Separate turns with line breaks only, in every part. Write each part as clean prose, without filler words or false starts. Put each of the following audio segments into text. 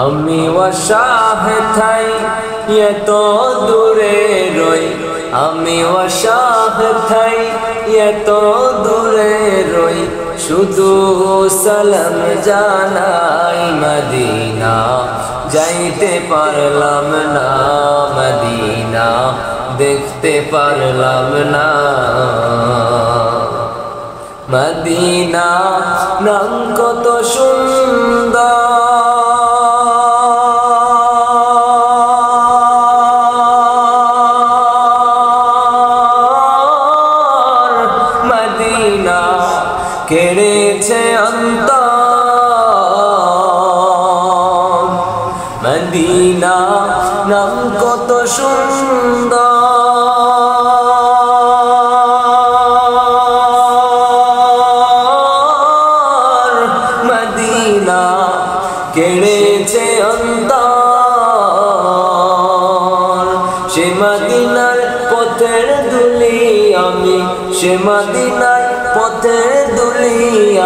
আমি অসহায় এত দূরে রই, আমি অসহায় এত দূরে রই, শুধু সালাম জানাই মদিনা, যাইতে পারলাম না মদিনা, দেখতে পারলাম না মদিনা। নাম কত সুন্দর, মদিনা কেড়েছে অন্তর, মদিনা নাম কত সুন্দর, মদিনা কেড়েছে অন্তর। সে মদিনার পথের ধুলি আমি, সে মদিনার পথের ধুলি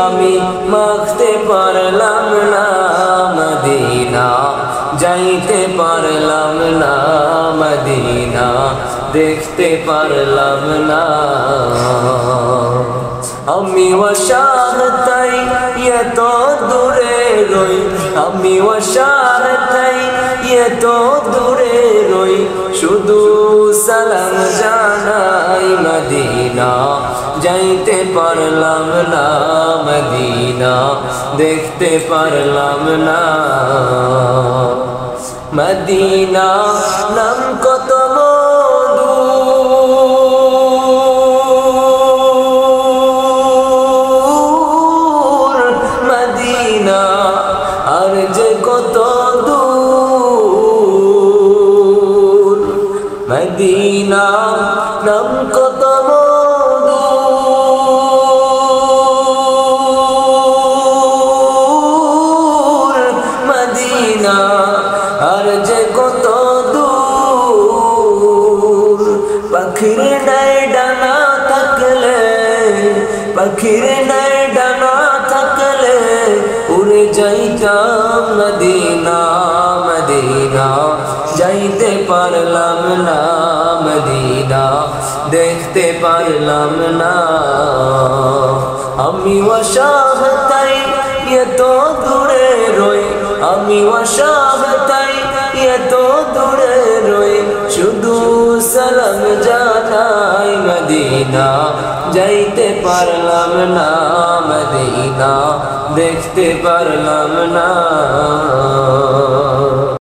আমি, মাখতে পারলাম না মদিনা, যাইতে পারলাম না মদিনা, দেখতে পারলাম না। আমি অসহায় এত দূরে রই, আমি অসহায় এত দূরে রই, শুধু সালাম জানাই মদিনা, যাইতে পারলাম না মদিনা, দেখতে পারলাম না মদিনা। নাম কত মধু, মদিনা আর যে কত দূর, মদিনা নাম কত মধু, মদিনা আর যে কত দূর। পাখির নাই ডানা থাকলে, পাখির নাই ডানা থাকলে, উড়ে যাইতাম মদিনা, মদিনা যাইতে পারলাম না মদিনা, দেখতে পারলাম না। আমি অসহায় এত দূরে রই, আমি অসহায় এত দূরে রই, শুধু সালাম জানাই মদিনা, যাইতে পারলাম না মদিনা, দেখতে পারলাম না।